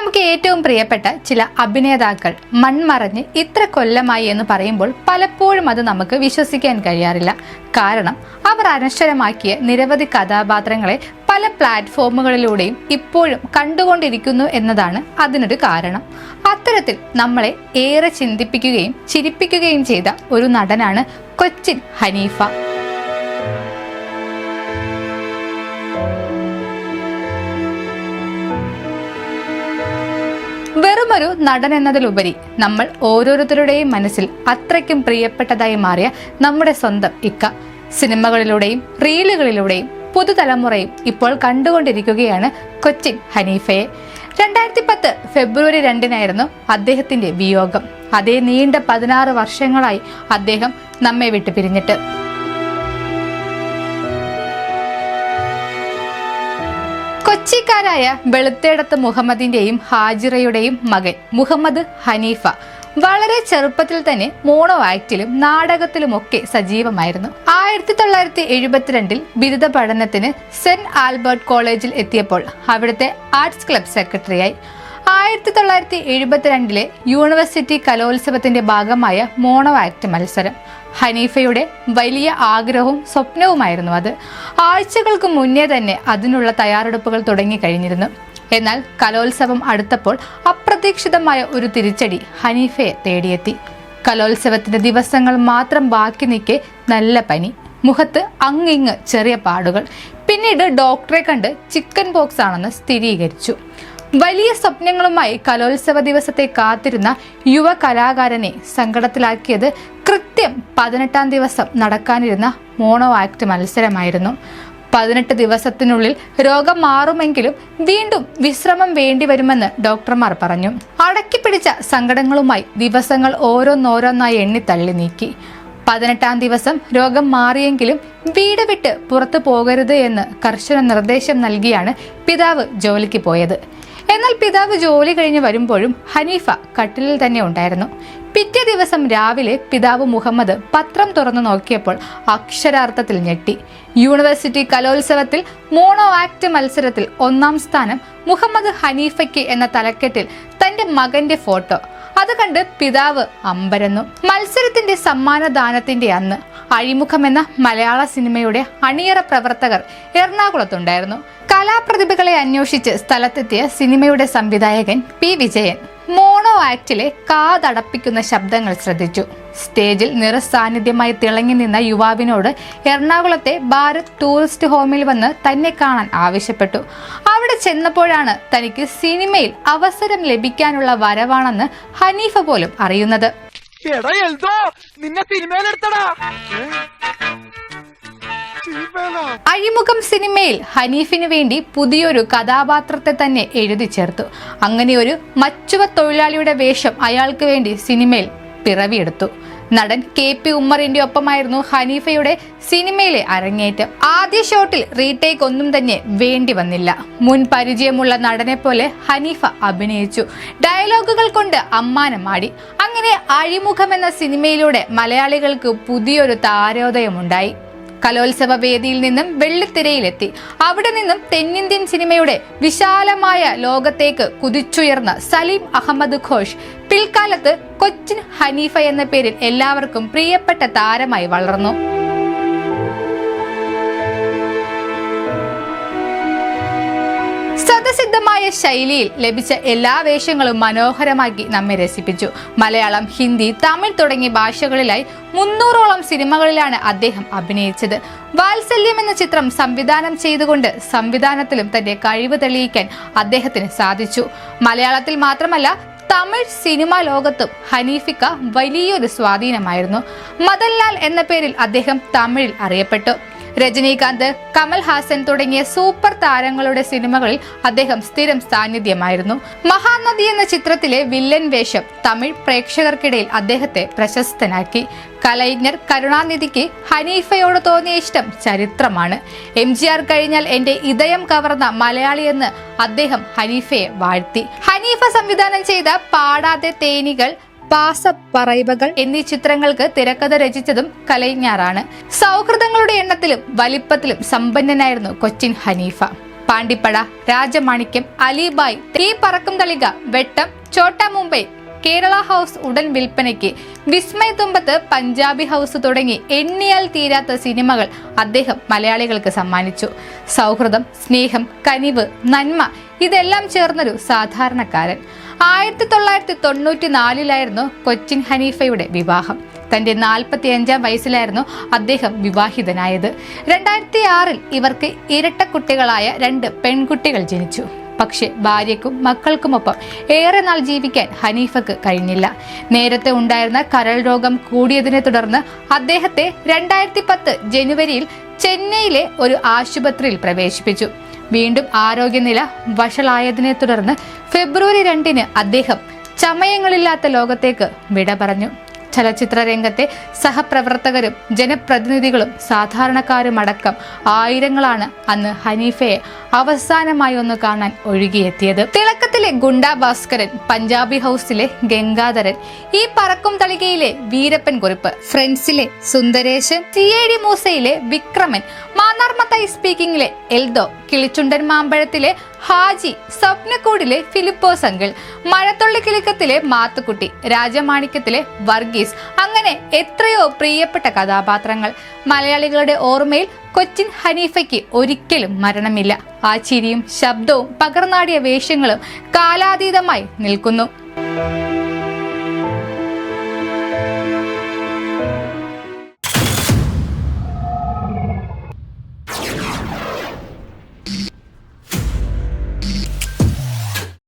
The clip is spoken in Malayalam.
നമുക്ക് ഏറ്റവും പ്രിയപ്പെട്ട ചില അഭിനേതാക്കൾ മൺമറഞ്ഞ് ഇത്ര കൊല്ലമായി എന്ന് പറയുമ്പോൾ പലപ്പോഴും അത് നമുക്ക് വിശ്വസിക്കാൻ കഴിയാറില്ല. കാരണം അവർ അനശ്വരമാക്കിയ നിരവധി കഥാപാത്രങ്ങളെ പല പ്ലാറ്റ്ഫോമുകളിലൂടെയും ഇപ്പോഴും കണ്ടുകൊണ്ടിരിക്കുന്നു എന്നതാണ് അതിനൊരു കാരണം. അത്തരത്തിൽ നമ്മളെ ഏറെ ചിന്തിപ്പിക്കുകയും ചിരിപ്പിക്കുകയും ചെയ്ത ഒരു നടനാണ് കൊച്ചിൻ ഹനീഫ. വെറുമൊരു നടൻ എന്നതിലുപരി നമ്മൾ ഓരോരുത്തരുടെയും മനസ്സിൽ അത്രയ്ക്കും പ്രിയപ്പെട്ടതായി മാറിയ നമ്മുടെ സ്വന്തം ഇക്ക സിനിമകളിലൂടെയും റീലുകളിലൂടെയും പുതുതലമുറയും ഇപ്പോൾ കണ്ടുകൊണ്ടിരിക്കുകയാണ് കൊച്ചിൻ ഹനീഫയെ. 2010 ഫെബ്രുവരി 2 അദ്ദേഹത്തിന്റെ വിയോഗം. അതേ നീണ്ട 16 വർഷങ്ങളായി അദ്ദേഹം നമ്മെ വിട്ടു പിരിഞ്ഞിട്ട്. കൊച്ചിക്കാരായ വെളുത്തേടത്ത് മുഹമ്മദിന്റെയും ഹാജിറയുടെയും മകൻ മുഹമ്മദ് ഹനീഫ വളരെ ചെറുപ്പത്തിൽ തന്നെ മോണോ ആക്ടിലും നാടകത്തിലുമൊക്കെ സജീവമായിരുന്നു. 1972 ബിരുദ പഠനത്തിന് സെന്റ് ആൽബർട്ട് കോളേജിൽ എത്തിയപ്പോൾ അവിടുത്തെ ആർട്സ് ക്ലബ് സെക്രട്ടറിയായി. 1972 യൂണിവേഴ്സിറ്റി കലോത്സവത്തിന്റെ ഭാഗമായ മോണോ ആക്ട് മത്സരം ഹനീഫയുടെ വലിയ ആഗ്രഹവും സ്വപ്നവുമായിരുന്നു അത്. ആഴ്ചകൾക്ക് മുന്നേ തന്നെ അതിനുള്ള തയ്യാറെടുപ്പുകൾ തുടങ്ങിക്കഴിഞ്ഞിരുന്നു. എന്നാൽ കലോത്സവം അടുത്തപ്പോൾ അപ്രതീക്ഷിതമായ ഒരു തിരിച്ചടി ഹനീഫയെ തേടിയെത്തി. കലോത്സവത്തിന്റെ ദിവസങ്ങൾ മാത്രം ബാക്കി നിൽക്കെ നല്ല പനി, മുഖത്ത് അങ്ങിങ്ങ് ചെറിയ പാടുകൾ. പിന്നീട് ഡോക്ടറെ കണ്ട് ചിക്കൻ പോക്സ് ആണെന്ന് സ്ഥിരീകരിച്ചു. വലിയ സ്വപ്നങ്ങളുമായി കലോത്സവ ദിവസത്തെ കാത്തിരുന്ന യുവ കലാകാരനെ സങ്കടത്തിലാക്കിയത് കൃത്യം 18-ാം ദിവസം നടക്കാനിരുന്ന മോണോ ആക്ട് മത്സരമായിരുന്നു. 18 ദിവസത്തിനുള്ളിൽ രോഗം മാറുമെങ്കിലും വീണ്ടും വിശ്രമം വേണ്ടിവരുമെന്ന് ഡോക്ടർമാർ പറഞ്ഞു. അടക്കിപ്പിടിച്ച സങ്കടങ്ങളുമായി ദിവസങ്ങൾ ഓരോന്നോരോന്നായി എണ്ണിത്തള്ളി നീക്കി. 18-ാം ദിവസം രോഗം മാറിയെങ്കിലും വീട് വിട്ട് പുറത്തു പോകരുത് എന്ന് കർശന നിർദ്ദേശം നൽകിയാണ് പിതാവ് ജോലിക്ക് പോയത്. എന്നാൽ പിതാവ് ജോലി കഴിഞ്ഞ് വരുമ്പോഴും ഹനീഫ കട്ടിലിൽ തന്നെ ഉണ്ടായിരുന്നു. പിറ്റേ ദിവസം രാവിലെ പിതാവ് മുഹമ്മദ് പത്രം തുറന്നു നോക്കിയപ്പോൾ അക്ഷരാർത്ഥത്തിൽ ഞെട്ടി. യൂണിവേഴ്സിറ്റി കലോത്സവത്തിൽ മോണോ ആക്ട് മത്സരത്തിൽ 1-ാം സ്ഥാനം മുഹമ്മദ് ഹനീഫയ്ക്ക് എന്ന തലക്കെട്ടിൽ തന്റെ മകന്റെ ഫോട്ടോ. അത് കണ്ട് പിതാവ് അമ്പരന്നു. മത്സരത്തിന്റെ സമ്മാനദാനത്തിന്റെ അന്ന് അഴിമുഖം എന്ന മലയാള സിനിമയുടെ അണിയറ പ്രവർത്തകർ എറണാകുളത്തുണ്ടായിരുന്നു. കലാപ്രതിഭകളെ അന്വേഷിച്ച് സ്ഥലത്തെത്തിയ സിനിമയുടെ സംവിധായകൻ പി വിജയൻ മോണോ ആക്ടിലെ കാതടപ്പിക്കുന്ന ശബ്ദങ്ങൾ ശ്രദ്ധിച്ചു. സ്റ്റേജിൽ നിറസാന്നിധ്യമായി തിളങ്ങി നിന്ന യുവാവിനോട് എറണാകുളത്തെ ഭാരത് ടൂറിസ്റ്റ് ഹോമിൽ വന്ന് തന്നെ കാണാൻ ആവശ്യപ്പെട്ടു. അവിടെ ചെന്നപ്പോഴാണ് തനിക്ക് സിനിമയിൽ അവസരം ലഭിക്കാനുള്ള വരവാണെന്ന് ഹനീഫ പോലും അറിയുന്നത്. അഴിമുഖം സിനിമയിൽ ഹനീഫിന് വേണ്ടി പുതിയൊരു കഥാപാത്രത്തെ തന്നെ എഴുതി ചേർത്തു. അങ്ങനെ ഒരു മച്ചുവ തൊഴിലാളിയുടെ വേഷം അയാൾക്ക് വേണ്ടി സിനിമയിൽ പിറവിയെടുത്തു. നടൻ KP ഉമ്മറിന്റെ ഒപ്പമായിരുന്നു ഹനീഫയുടെ സിനിമയിലെ അരങ്ങേറ്റം. ആദ്യ ഷോട്ടിൽ റീടേക്ക് ഒന്നും തന്നെ വേണ്ടി വന്നില്ല. മുൻ പരിചയമുള്ള നടനെ പോലെ ഹനീഫ അഭിനയിച്ചു. ഡയലോഗുകൾ കൊണ്ട് അമ്മാനമാടി. അങ്ങനെ അഴിമുഖം എന്ന സിനിമയിലൂടെ മലയാളികൾക്ക് പുതിയൊരു താരോദയമുണ്ടായി. കലോത്സവ വേദിയിൽ നിന്നും വെള്ളിത്തിരയിലെത്തി. അവിടെ നിന്നും തെന്നിന്ത്യൻ സിനിമയുടെ വിശാലമായ ലോകത്തേക്ക് കുതിച്ചുയർന്ന സലീം അഹമ്മദ് ഘോഷ് പിൽക്കാലത്ത് കൊച്ചിൻ ഹനീഫ എന്ന പേരിൽ എല്ലാവർക്കും പ്രിയപ്പെട്ട താരമായി വളർന്നു. സ്വതസിദ്ധമായ ശൈലിയിൽ ലഭിച്ച എല്ലാ വേഷങ്ങളും മനോഹരമാക്കി നമ്മെ രസിപ്പിച്ചു. മലയാളം, ഹിന്ദി, തമിഴ് തുടങ്ങിയ ഭാഷകളിലായി 300ഓളം സിനിമകളിലാണ് അദ്ദേഹം അഭിനയിച്ചത്. വാത്സല്യം എന്ന ചിത്രം സംവിധാനം ചെയ്തുകൊണ്ട് സംവിധാനത്തിലും തന്റെ കഴിവ് തെളിയിക്കാൻ അദ്ദേഹത്തിന് സാധിച്ചു. മലയാളത്തിൽ മാത്രമല്ല തമിഴ് സിനിമാ ലോകത്തും ഹനീഫിക്ക വലിയൊരു സ്വാധീനമായിരുന്നു. മദൻലാൽ എന്ന പേരിൽ അദ്ദേഹം തമിഴിൽ അറിയപ്പെട്ടു. രജനീകാന്ത്, കമൽ ഹാസൻ തുടങ്ങിയ സൂപ്പർ താരങ്ങളുടെ സിനിമകളിൽ അദ്ദേഹം സ്ഥിരം സാന്നിധ്യമായിരുന്നു. മഹാനദി എന്ന ചിത്രത്തിലെ വില്ലൻ വേഷം തമിഴ് പ്രേക്ഷകർക്കിടയിൽ അദ്ദേഹത്തെ പ്രശസ്തനാക്കി. കലൈജ്ഞർ കരുണാനിധിക്ക് ഹനീഫയോട് തോന്നിയ ഇഷ്ടം ചരിത്രമാണ്. MGR കഴിഞ്ഞാൽ എന്റെ ഇതയം കവർന്ന മലയാളിയെന്ന് അദ്ദേഹം ഹനീഫയെ വാഴ്ത്തി. ഹനീഫ സംവിധാനം ചെയ്ത പാടാതെ തേനികൾ, പാസപ്പറൈവകൾ എന്നീ ചിത്രങ്ങൾക്ക് തിരക്കഥ രചിച്ചതും കലൈജ്ഞാറാണ്. സൗഹൃദങ്ങളുടെ എണ്ണത്തിലും വലിപ്പത്തിലും സമ്പന്നനായിരുന്നു കൊച്ചിൻ ഹനീഫ. പാണ്ടിപ്പട, രാജമാണിക്യം, അലിബായ്, തീ പറക്കും തളിക, വെട്ടം, ഛോട്ടാ മുംബൈ, കേരള ഹൗസ് ഉടൻ വിൽപ്പനയ്ക്ക്, വിസ്മയ തുമ്പത്ത്, പഞ്ചാബി ഹൗസ് തുടങ്ങി എണ്ണിയാൽ തീരാത്ത സിനിമകൾ അദ്ദേഹം മലയാളികൾക്ക് സമ്മാനിച്ചു. സൗഹൃദം, സ്നേഹം, കനിവ്, നന്മ ഇതെല്ലാം ചേർന്നൊരു സാധാരണക്കാരൻ. 1994 കൊച്ചിൻ ഹനീഫയുടെ വിവാഹം. തന്റെ 45-ാം വയസ്സിലായിരുന്നു അദ്ദേഹം വിവാഹിതനായത്. 2006 ഇവർക്ക് ഇരട്ട കുട്ടികളായ 2 പെൺകുട്ടികൾ ജനിച്ചു. പക്ഷെ ഭാര്യയ്ക്കും മക്കൾക്കുമൊപ്പം ഏറെ നാൾ ജീവിക്കാൻ ഹനീഫക്ക് കഴിഞ്ഞില്ല. നേരത്തെ ഉണ്ടായിരുന്ന കരൾ രോഗം കൂടിയതിനെ തുടർന്ന് അദ്ദേഹത്തെ 2010 ജനുവരിയിൽ ചെന്നൈയിലെ ഒരു ആശുപത്രിയിൽ പ്രവേശിപ്പിച്ചു. വീണ്ടും ആരോഗ്യനില വഷളായതിനെ തുടർന്ന് ഫെബ്രുവരി 2 അദ്ദേഹം ചമയങ്ങളില്ലാത്ത ലോകത്തേക്ക് വിട പറഞ്ഞു. ചലച്ചിത്ര രംഗത്തെ സഹപ്രവർത്തകരും ജനപ്രതിനിധികളും സാധാരണക്കാരുമടക്കം ആയിരങ്ങളാണ് അന്ന് ഹനീഫയെ അവസാനമായി ഒന്ന് കാണാൻ ഒഴുകിയെത്തിയത്. തിളക്കത്തിലെ ഗുണ്ടാ ഭാസ്കരൻ, പഞ്ചാബി ഹൗസിലെ ഗംഗാധരൻ, ഈ പറക്കും തളികയിലെ വീരപ്പൻ കുറിപ്പ്, ഫ്രണ്ട്സിലെ സുന്ദരേശൻ, CID മൂസയിലെ വിക്രമൻ, മാന്നാർ മത്തായി സ്പീക്കിംഗിലെ എൽദോ, കിളിച്ചുണ്ടൻ മാമ്പഴത്തിലെ ഹാജി, സ്വപ്നക്കൂടിലെ ഫിലിപ്പോസ് അങ്കിൾ, മഴത്തുള്ളി കിലുക്കത്തിലെ മാത്തുക്കുട്ടി, രാജമാണിക്യത്തിലെ വർഗീസ്, അങ്ങനെ എത്രയോ പ്രിയപ്പെട്ട കഥാപാത്രങ്ങൾ. മലയാളികളുടെ ഓർമ്മയിൽ കൊച്ചിൻ ഹനീഫയ്ക്ക് ഒരിക്കലും മരണമില്ല. ആ ചിരിയും ശബ്ദവും പകർന്നാടിയ വേഷങ്ങളും കാലാതീതമായി നിൽക്കുന്നു.